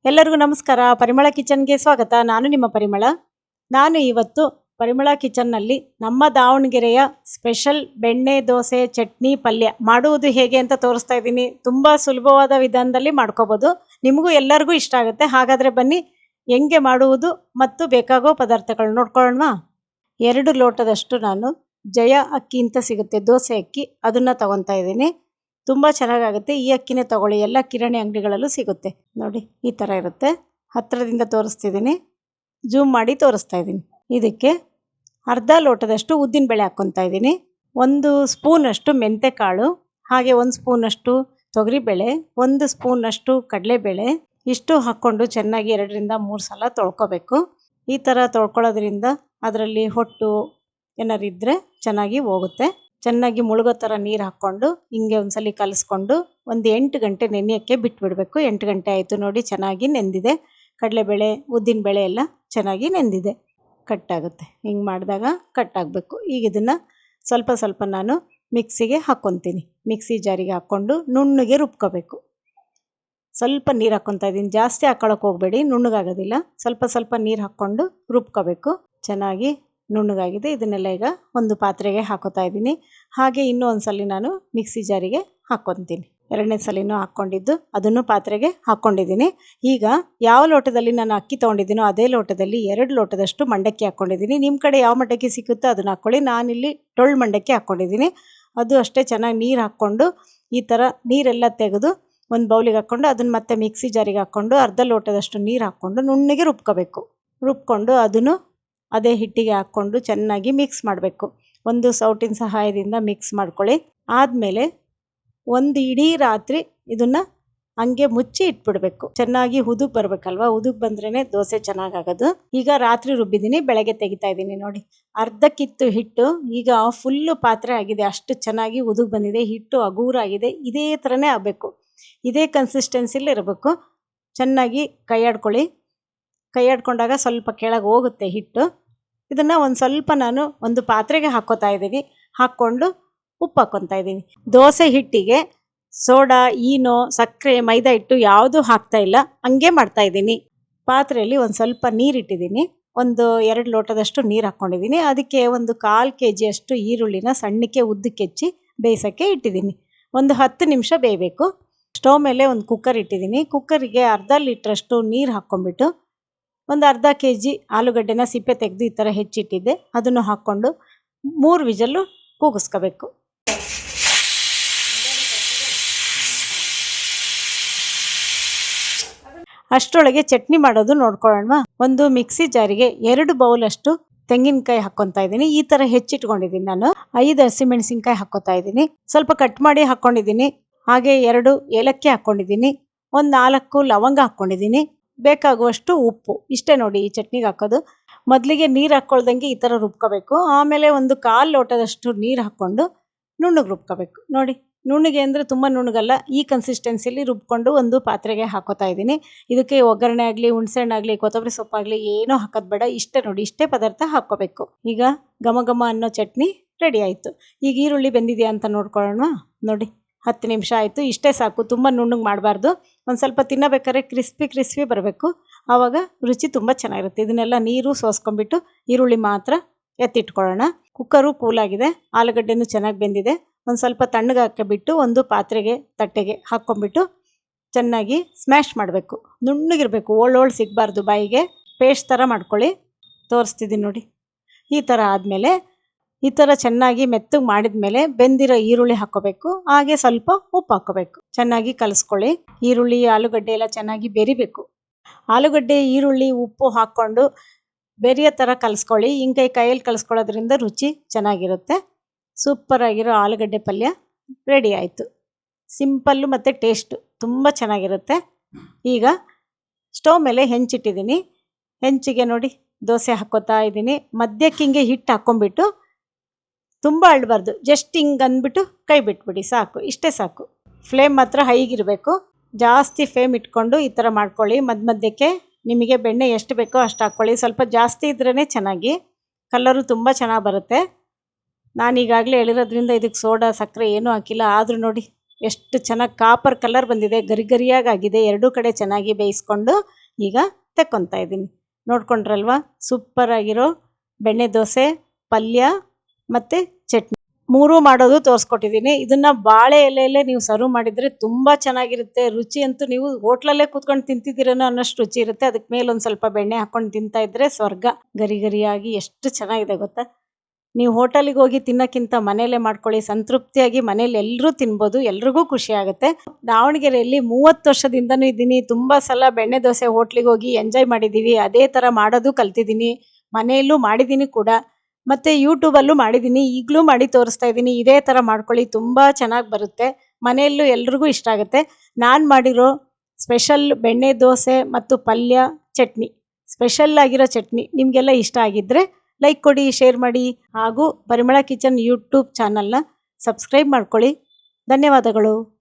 ಎಲ್ಲರಿಗೂ ನಮಸ್ಕಾರ. ಪರಿಮಳ ಕಿಚನ್ಗೆ ಸ್ವಾಗತ. ನಾನು ನಿಮ್ಮ ಪರಿಮಳ. ನಾನು ಇವತ್ತು ಪರಿಮಳ ಕಿಚನ್ನಲ್ಲಿ ನಮ್ಮ ದಾವಣಗೆರೆಯ ಸ್ಪೆಷಲ್ ಬೆಣ್ಣೆ ದೋಸೆ ಚಟ್ನಿ ಪಲ್ಯ ಮಾಡುವುದು ಹೇಗೆ ಅಂತ ತೋರಿಸ್ತಾ ಇದ್ದೀನಿ. ತುಂಬ ಸುಲಭವಾದ ವಿಧಾನದಲ್ಲಿ ಮಾಡ್ಕೋಬೋದು. ನಿಮಗೂ ಎಲ್ಲರಿಗೂ ಇಷ್ಟ ಆಗುತ್ತೆ. ಹಾಗಾದರೆ ಬನ್ನಿ ಹೆಂಗೆ ಮಾಡುವುದು ಮತ್ತು ಬೇಕಾಗೋ ಪದಾರ್ಥಗಳು ನೋಡ್ಕೊಳ್ಳೋಣ. 2 ಲೋಟದಷ್ಟು ನಾನು ಜಯ ಅಕ್ಕಿ ಅಂತ ಸಿಗುತ್ತೆ, ದೋಸೆ ಅಕ್ಕಿ, ಅದನ್ನು ತಗೊತಾ ಇದ್ದೀನಿ. ತುಂಬ ಚೆನ್ನಾಗಾಗುತ್ತೆ. ಈ ಅಕ್ಕಿನೇ ತಗೊಳ್ಳಿ, ಎಲ್ಲ ಕಿರಾಣಿ ಅಂಗಡಿಗಳಲ್ಲೂ ಸಿಗುತ್ತೆ. ನೋಡಿ ಈ ಥರ ಇರುತ್ತೆ. ಹತ್ತಿರದಿಂದ ತೋರಿಸ್ತಿದ್ದೀನಿ, ಜೂಮ್ ಮಾಡಿ ತೋರಿಸ್ತಾ ಇದ್ದೀನಿ. ಇದಕ್ಕೆ ಅರ್ಧ ಲೋಟದಷ್ಟು ಉದ್ದಿನಬೇಳೆ ಹಾಕ್ಕೊತಾ ಇದ್ದೀನಿ. 1 ಸ್ಪೂನಷ್ಟು ಮೆಂತೆಕಾಳು, ಹಾಗೆ 1 ಸ್ಪೂನಷ್ಟು ತೊಗರಿಬೇಳೆ, 1 ಸ್ಪೂನಷ್ಟು ಕಡಲೆಬೇಳೆ, ಇಷ್ಟು ಹಾಕ್ಕೊಂಡು ಚೆನ್ನಾಗಿ 2ರಿಂದ 3 ಸಲ ತೊಳ್ಕೊಬೇಕು. ಈ ಥರ ತೊಳ್ಕೊಳ್ಳೋದ್ರಿಂದ ಅದರಲ್ಲಿ ಹೊಟ್ಟು ಏನಾರು ಇದ್ದರೆ ಚೆನ್ನಾಗಿ ಹೋಗುತ್ತೆ. ಚೆನ್ನಾಗಿ ಮುಳುಗೋ ಥರ ನೀರು ಹಾಕ್ಕೊಂಡು ಹಿಂಗೆ ಒಂದ್ಸಲಿ ಕಲಿಸ್ಕೊಂಡು ಒಂದು 8 ಗಂಟೆ ನೆನೆಯೋಕ್ಕೆ ಬಿಟ್ಬಿಡಬೇಕು. 8 ಗಂಟೆ ಆಯಿತು ನೋಡಿ, ಚೆನ್ನಾಗಿ ನೆಂದಿದೆ. ಕಡಲೆಬೇಳೆ ಉದ್ದಿನಬೇಳೆ ಎಲ್ಲ ಚೆನ್ನಾಗಿ ನೆಂದಿದೆ. ಕಟ್ಟಾಗುತ್ತೆ, ಹಿಂಗೆ ಮಾಡಿದಾಗ ಕಟ್ಟಾಗಬೇಕು. ಈಗ ಇದನ್ನು ಸ್ವಲ್ಪ ಸ್ವಲ್ಪ ನಾನು ಮಿಕ್ಸಿಗೆ ಹಾಕ್ಕೊತೀನಿ. ಮಿಕ್ಸಿ ಜಾರಿಗೆ ಹಾಕ್ಕೊಂಡು ನುಣ್ಣಗೆ ರುಬ್ಕೋಬೇಕು. ಸ್ವಲ್ಪ ನೀರು ಹಾಕ್ಕೊತಾ ಇದ್ದೀನಿ, ಜಾಸ್ತಿ ಹಾಕ್ಕೊಳಕ್ಕೆ ಹೋಗಬೇಡಿ, ನುಣ್ಣಗಾಗೋದಿಲ್ಲ. ಸ್ವಲ್ಪ ಸ್ವಲ್ಪ ನೀರು ಹಾಕ್ಕೊಂಡು ರುಬ್ಕೋಬೇಕು. ಚೆನ್ನಾಗಿ ನುಣ್ಣಗಾಗಿದೆ. ಇದನ್ನೆಲ್ಲ ಈಗ ಒಂದು ಪಾತ್ರೆಗೆ ಹಾಕೋತಾ ಇದ್ದೀನಿ. ಹಾಗೆ ಇನ್ನೂ ಒಂದು ಸಲ ನಾನು ಮಿಕ್ಸಿ ಜಾರಿಗೆ ಹಾಕ್ಕೊತೀನಿ. 2ನೇ ಸಲಿನೂ ಹಾಕ್ಕೊಂಡಿದ್ದು ಅದನ್ನು ಪಾತ್ರೆಗೆ ಹಾಕ್ಕೊಂಡಿದ್ದೀನಿ. ಈಗ ಯಾವ ಲೋಟದಲ್ಲಿ ನಾನು ಅಕ್ಕಿ ತೊಗೊಂಡಿದ್ದೀನೋ ಅದೇ ಲೋಟದಲ್ಲಿ 2 ಲೋಟದಷ್ಟು ಮಂಡಕ್ಕಿ ಹಾಕ್ಕೊಂಡಿದ್ದೀನಿ. ನಿಮ್ಮ ಕಡೆ ಯಾವ ಮಂಡಕ್ಕಿ ಸಿಕ್ಕುತ್ತೋ ಅದನ್ನು ಹಾಕ್ಕೊಳ್ಳಿ. ನಾನಿಲ್ಲಿ ಟೊಳ್ಳು ಮಂಡಕ್ಕಿ ಹಾಕ್ಕೊಂಡಿದ್ದೀನಿ. ಅದು ಅಷ್ಟೇ ಚೆನ್ನಾಗಿ ನೀರು ಹಾಕ್ಕೊಂಡು ಈ ಥರ ನೀರೆಲ್ಲ ತೆಗೆದು ಒಂದು ಬೌಲಿಗೆ ಹಾಕ್ಕೊಂಡು ಅದನ್ನು ಮತ್ತೆ ಮಿಕ್ಸಿ ಜಾರಿಗೆ ಹಾಕ್ಕೊಂಡು ಅರ್ಧ ಲೋಟದಷ್ಟು ನೀರು ಹಾಕ್ಕೊಂಡು ನುಣ್ಣಗೆ ರುಬ್ಕೋಬೇಕು. ರುಬ್ಕೊಂಡು ಅದನ್ನು ಅದೇ ಹಿಟ್ಟಿಗೆ ಹಾಕ್ಕೊಂಡು ಚೆನ್ನಾಗಿ ಮಿಕ್ಸ್ ಮಾಡಬೇಕು. ಒಂದು ಸೌಟಿನ ಸಹಾಯದಿಂದ ಮಿಕ್ಸ್ ಮಾಡ್ಕೊಳ್ಳಿ. ಆದಮೇಲೆ ಒಂದು ಇಡೀ ರಾತ್ರಿ ಇದನ್ನು ಹಂಗೆ ಮುಚ್ಚಿ ಇಟ್ಬಿಡಬೇಕು. ಚೆನ್ನಾಗಿ ಹುದುಗ್ ಬರಬೇಕಲ್ವ, ಹುದುಗ್ ಬಂದ್ರೇ ದೋಸೆ ಚೆನ್ನಾಗಾಗೋದು. ಈಗ ರಾತ್ರಿ ರುಬ್ಬಿದ್ದೀನಿ, ಬೆಳಗ್ಗೆ ತೆಗಿತಾ ಇದ್ದೀನಿ. ನೋಡಿ ಅರ್ಧಕ್ಕಿತ್ತು ಹಿಟ್ಟು, ಈಗ ಫುಲ್ಲು ಪಾತ್ರೆ ಆಗಿದೆ. ಅಷ್ಟು ಚೆನ್ನಾಗಿ ಹುದುಗ್ ಬಂದಿದೆ. ಹಿಟ್ಟು ಹಗೂರಾಗಿದೆ. ಇದೇ ಥರನೇ ಆಗಬೇಕು, ಇದೇ ಕನ್ಸಿಸ್ಟೆನ್ಸಿಲಿ ಇರಬೇಕು. ಚೆನ್ನಾಗಿ ಕೈ ಆಡ್ಕೊಳ್ಳಿ. ಕೈ ಆಡ್ಕೊಂಡಾಗ ಸ್ವಲ್ಪ ಕೆಳಗೆ ಹೋಗುತ್ತೆ ಹಿಟ್ಟು. ಇದನ್ನು ಒಂದು ಸ್ವಲ್ಪ ನಾನು ಒಂದು ಪಾತ್ರೆಗೆ ಹಾಕ್ಕೋತಾ ಇದ್ದೀನಿ. ಹಾಕ್ಕೊಂಡು ಉಪ್ಪು ಹಾಕ್ಕೊತಾ ಇದ್ದೀನಿ. ದೋಸೆ ಹಿಟ್ಟಿಗೆ ಸೋಡಾ, ಈನೋ, ಸಕ್ಕರೆ, ಮೈದಾ ಹಿಟ್ಟು ಯಾವುದೂ ಹಾಕ್ತಾ ಇಲ್ಲ, ಹಂಗೆ ಮಾಡ್ತಾಯಿದ್ದೀನಿ. ಪಾತ್ರೆಯಲ್ಲಿ ಒಂದು ಸ್ವಲ್ಪ ನೀರಿಟ್ಟಿದ್ದೀನಿ. ಒಂದು 2 ಲೋಟದಷ್ಟು ನೀರು ಹಾಕ್ಕೊಂಡಿದ್ದೀನಿ. ಅದಕ್ಕೆ ಒಂದು 1/4 kg ಈರುಳ್ಳಿನ ಸಣ್ಣಕ್ಕೆ ಉದ್ದಕ್ಕೆ ಹೆಚ್ಚಿ ಬೇಯಿಸೋಕ್ಕೆ ಇಟ್ಟಿದ್ದೀನಿ. ಒಂದು 10 ನಿಮಿಷ ಬೇಯಬೇಕು. ಸ್ಟವ್ ಮೇಲೆ ಒಂದು ಕುಕ್ಕರ್ ಇಟ್ಟಿದ್ದೀನಿ. ಕುಕ್ಕರಿಗೆ ಅರ್ಧ ಲೀಟ್ರಷ್ಟು ನೀರು ಹಾಕ್ಕೊಂಬಿಟ್ಟು ಒಂದು ಅರ್ಧ kg ಆಲೂಗಡ್ಡೆನ ಸಿಪ್ಪೆ ತೆಗೆದು ಈ ಥರ ಹೆಚ್ಚಿಟ್ಟಿದ್ದೆ, ಅದನ್ನು ಹಾಕ್ಕೊಂಡು 3 ವಿಜಲ್ಲು ಕೂಗಿಸ್ಕೋಬೇಕು. ಅಷ್ಟರೊಳಗೆ ಚಟ್ನಿ ಮಾಡೋದು ನೋಡ್ಕೊಳ್ಳೋಣ. ಒಂದು ಮಿಕ್ಸಿ ಜಾರಿಗೆ 2 ಬೌಲಷ್ಟು ತೆಂಗಿನಕಾಯಿ ಹಾಕ್ಕೊತಾ ಇದ್ದೀನಿ. ಈ ಥರ ಹೆಚ್ಚಿಟ್ಕೊಂಡಿದ್ದೀನಿ ನಾನು. 5 ಹಸಿಮೆಣಸಿನ್ಕಾಯಿ ಹಾಕ್ಕೊತಾ ಇದ್ದೀನಿ. ಸ್ವಲ್ಪ ಕಟ್ ಮಾಡಿ ಹಾಕ್ಕೊಂಡಿದ್ದೀನಿ. ಹಾಗೆ 2 ಏಲಕ್ಕಿ ಹಾಕ್ಕೊಂಡಿದ್ದೀನಿ. ಒಂದು 4 ಲವಂಗ ಹಾಕ್ಕೊಂಡಿದ್ದೀನಿ. ಬೇಕಾಗುವಷ್ಟು ಉಪ್ಪು. ಇಷ್ಟೇ ನೋಡಿ ಈ ಚಟ್ನಿಗೆ ಹಾಕೋದು. ಮೊದಲಿಗೆ ನೀರು ಹಾಕ್ಕೊಳ್ದಂಗೆ ಈ ಥರ ರುಬ್ಕೋಬೇಕು. ಆಮೇಲೆ ಒಂದು 1/4 ಲೋಟದಷ್ಟು ನೀರು ಹಾಕ್ಕೊಂಡು ನುಣ್ಣಗೆ ರುಬ್ಕೋಬೇಕು. ನೋಡಿ ನುಣ್ಣಗೆ ಅಂದರೆ ತುಂಬ ನುಣ್ಣಗಲ್ಲ, ಈ ಕನ್ಸಿಸ್ಟೆನ್ಸಿಲಿ ರುಬ್ಕೊಂಡು ಒಂದು ಪಾತ್ರೆಗೆ ಹಾಕೋತಾ ಇದ್ದೀನಿ. ಇದಕ್ಕೆ ಒಗ್ಗರಣೆ ಆಗಲಿ, ಹುಣಸೆಹಣ್ಣಾಗಲಿ, ಕೊತ್ತಂಬರಿ ಸೊಪ್ಪಾಗಲಿ ಏನೂ ಹಾಕೋದು ಬೇಡ. ಇಷ್ಟೇ ನೋಡಿ, ಇಷ್ಟೇ ಪದಾರ್ಥ ಹಾಕ್ಕೋಬೇಕು. ಈಗ ಘಮ ಘಮ ಅನ್ನೋ ಚಟ್ನಿ ರೆಡಿ ಆಯಿತು. ಈಗ ಈರುಳ್ಳಿ ಬೆಂದಿದೆಯಾ ಅಂತ ನೋಡ್ಕೊಳ್ಳೋಣ. ನೋಡಿ 10 ನಿಮಿಷ ಆಯಿತು. ಇಷ್ಟೇ ಸಾಕು, ತುಂಬ ನುಣ್ಣಗೆ ಮಾಡಬಾರ್ದು. ಒಂದು ಸ್ವಲ್ಪ ತಿನ್ನಬೇಕಾದ್ರೆ ಕ್ರಿಸ್ಪಿ ಬರಬೇಕು, ಆವಾಗ ರುಚಿ ತುಂಬ ಚೆನ್ನಾಗಿರುತ್ತೆ. ಇದನ್ನೆಲ್ಲ ನೀರು ಸೋಸ್ಕೊಂಡ್ಬಿಟ್ಟು ಈರುಳ್ಳಿ ಮಾತ್ರ ಎತ್ತಿಟ್ಕೊಳ್ಳೋಣ. ಕುಕ್ಕರು ಕೂಲಾಗಿದೆ, ಆಲೂಗಡ್ಡೆನೂ ಚೆನ್ನಾಗಿ ಬೆಂದಿದೆ. ಒಂದು ಸ್ವಲ್ಪ ತಣ್ಣಗೆ ಹಾಕಿಬಿಟ್ಟು ಒಂದು ಪಾತ್ರೆಗೆ, ತಟ್ಟೆಗೆ ಹಾಕ್ಕೊಂಬಿಟ್ಟು ಚೆನ್ನಾಗಿ ಸ್ಮ್ಯಾಶ್ ಮಾಡಬೇಕು. ನುಣ್ಣಗಿರಬೇಕು, ಓಳ್ ಸಿಗಬಾರ್ದು ಬಾಯಿಗೆ. ಪೇಸ್ಟ್ ಥರ ಮಾಡ್ಕೊಳ್ಳಿ. ತೋರಿಸ್ತಿದ್ದೀನಿ ನೋಡಿ. ಈ ಥರ ಆದಮೇಲೆ ಈ ಥರ ಚೆನ್ನಾಗಿ ಮೆತ್ತಗೆ ಮಾಡಿದ ಮೇಲೆ ಬೆಂದಿರೋ ಈರುಳ್ಳಿ ಹಾಕ್ಕೋಬೇಕು. ಹಾಗೆ ಸ್ವಲ್ಪ ಉಪ್ಪು ಹಾಕ್ಕೋಬೇಕು. ಚೆನ್ನಾಗಿ ಕಲಿಸ್ಕೊಳ್ಳಿ. ಈರುಳ್ಳಿ ಆಲೂಗಡ್ಡೆ ಎಲ್ಲ ಚೆನ್ನಾಗಿ ಬೆರಿಬೇಕು. ಆಲೂಗಡ್ಡೆ, ಈರುಳ್ಳಿ, ಉಪ್ಪು ಹಾಕ್ಕೊಂಡು ಬೆರೆಯೋ ಥರ ಕಲಿಸ್ಕೊಳ್ಳಿ. ಹಿಂಗೆ ಕೈಯಲ್ಲಿ ಕಲಿಸ್ಕೊಳ್ಳೋದ್ರಿಂದ ರುಚಿ ಚೆನ್ನಾಗಿರುತ್ತೆ. ಸೂಪರಾಗಿರೋ ಆಲೂಗಡ್ಡೆ ಪಲ್ಯ ರೆಡಿ ಆಯಿತು. ಸಿಂಪಲ್ಲು ಮತ್ತು ಟೇಸ್ಟು ತುಂಬ ಚೆನ್ನಾಗಿರುತ್ತೆ. ಈಗ ಸ್ಟವ್ ಮೇಲೆ ಹೆಂಚಿಟ್ಟಿದ್ದೀನಿ. ಹೆಂಚಿಗೆ ನೋಡಿ ದೋಸೆ ಹಾಕ್ಕೋತಾ ಇದ್ದೀನಿ. ಮಧ್ಯಕ್ಕೆ ಹಿಂಗೆ ಹಿಟ್ಟು ಹಾಕ್ಕೊಂಬಿಟ್ಟು, ತುಂಬ ಅಳ್ಳಬಾರ್ದು, ಜಸ್ಟ್ ಹಿಂಗೆ ಅಂದ್ಬಿಟ್ಟು ಕೈ ಬಿಟ್ಬಿಡಿ, ಸಾಕು. ಇಷ್ಟೇ ಸಾಕು. ಫ್ಲೇಮ್ ಮಾತ್ರ ಹೈಗಿರಬೇಕು. ಜಾಸ್ತಿ ಫ್ಲೇಮ್ ಇಟ್ಕೊಂಡು ಈ ಥರ ಮಾಡ್ಕೊಳ್ಳಿ. ಮಧ್ಯಕ್ಕೆ ನಿಮಗೆ ಬೆಣ್ಣೆ ಎಷ್ಟು ಬೇಕೋ ಅಷ್ಟು ಹಾಕ್ಕೊಳ್ಳಿ. ಸ್ವಲ್ಪ ಜಾಸ್ತಿ ಇದ್ರೇ ಚೆನ್ನಾಗಿ, ಕಲರು ತುಂಬ ಚೆನ್ನಾಗಿ ಬರುತ್ತೆ. ನಾನು ಈಗಾಗಲೇ ಹೇಳಿರೋದ್ರಿಂದ ಇದಕ್ಕೆ ಸೋಡಾ, ಸಕ್ಕರೆ ಏನೂ ಹಾಕಿಲ್ಲ. ಆದರೂ ನೋಡಿ ಎಷ್ಟು ಚೆನ್ನಾಗಿ ಕಾಪರ್ ಕಲರ್ ಬಂದಿದೆ, ಗರಿ ಗರಿಯಾಗಿದೆ. ಎರಡೂ ಕಡೆ ಚೆನ್ನಾಗಿ ಬೇಯಿಸ್ಕೊಂಡು ಈಗ ತೆಕ್ಕೊತಾ ಇದ್ದೀನಿ. ನೋಡ್ಕೊಂಡ್ರಲ್ವಾ, ಸೂಪರಾಗಿರೋ ಬೆಣ್ಣೆ ದೋಸೆ, ಪಲ್ಯ ಮತ್ತು ಚಟ್ನಿ ಮೂರೂ ಮಾಡೋದು ತೋರಿಸ್ಕೊಟ್ಟಿದ್ದೀನಿ. ಇದನ್ನು ಬಾಳೆ ಎಲೆಯಲ್ಲೇ ನೀವು ಸರ್ವ್ ಮಾಡಿದರೆ ತುಂಬ ಚೆನ್ನಾಗಿರುತ್ತೆ. ರುಚಿ ಅಂತೂ ನೀವು ಹೋಟ್ಲಲ್ಲೇ ಕೂತ್ಕೊಂಡು ತಿಂತಿದ್ದೀರೇನೋ ಅನ್ನೋಷ್ಟು ರುಚಿ ಇರುತ್ತೆ. ಅದಕ್ಕೆ ಮೇಲೆ ಒಂದು ಸ್ವಲ್ಪ ಬೆಣ್ಣೆ ಹಾಕ್ಕೊಂಡು ತಿಂತಾ ಇದ್ದರೆ ಸ್ವರ್ಗ. ಗರಿ ಗರಿಯಾಗಿ ಎಷ್ಟು ಚೆನ್ನಾಗಿದೆ ಗೊತ್ತಾ. ನೀವು ಹೋಟೆಲಿಗೆ ಹೋಗಿ ತಿನ್ನೋಕ್ಕಿಂತ ಮನೆಯಲ್ಲೇ ಮಾಡ್ಕೊಳ್ಳಿ, ಸಂತೃಪ್ತಿಯಾಗಿ ಮನೇಲಿ ಎಲ್ಲರೂ ತಿನ್ಬೋದು, ಎಲ್ರಿಗೂ ಖುಷಿ ಆಗುತ್ತೆ. ದಾವಣಗೆರೆಯಲ್ಲಿ 30 ವರ್ಷದಿಂದನೂ ಇದ್ದೀನಿ. ತುಂಬ ಸಲ ಬೆಣ್ಣೆ ದೋಸೆ ಹೋಟ್ಲಿಗೆ ಹೋಗಿ ಎಂಜಾಯ್ ಮಾಡಿದ್ದೀವಿ. ಅದೇ ಥರ ಮಾಡೋದು ಕಲ್ತಿದ್ದೀನಿ, ಮನೆಯಲ್ಲೂ ಮಾಡಿದ್ದೀನಿ ಕೂಡ, ಮತ್ತು ಯೂಟ್ಯೂಬಲ್ಲೂ ಮಾಡಿದ್ದೀನಿ, ಈಗಲೂ ಮಾಡಿ ತೋರಿಸ್ತಾ ಇದ್ದೀನಿ. ಇದೇ ಥರ ಮಾಡ್ಕೊಳ್ಳಿ, ತುಂಬ ಚೆನ್ನಾಗಿ ಬರುತ್ತೆ, ಮನೆಯಲ್ಲೂ ಎಲ್ರಿಗೂ ಇಷ್ಟ ಆಗುತ್ತೆ. ನಾನು ಮಾಡಿರೋ ಸ್ಪೆಷಲ್ ಬೆಣ್ಣೆ ದೋಸೆ ಮತ್ತು ಪಲ್ಯ ಚಟ್ನಿ, ಸ್ಪೆಷಲ್ ಆಗಿರೋ ಚಟ್ನಿ ನಿಮಗೆಲ್ಲ ಇಷ್ಟ ಆಗಿದ್ದರೆ ಲೈಕ್ ಕೊಡಿ, ಶೇರ್ ಮಾಡಿ, ಹಾಗೂ ಪರಿಮಳ ಕಿಚನ್ ಯೂಟ್ಯೂಬ್ ಚಾನಲ್ನ ಸಬ್ಸ್ಕ್ರೈಬ್ ಮಾಡ್ಕೊಳ್ಳಿ. ಧನ್ಯವಾದಗಳು.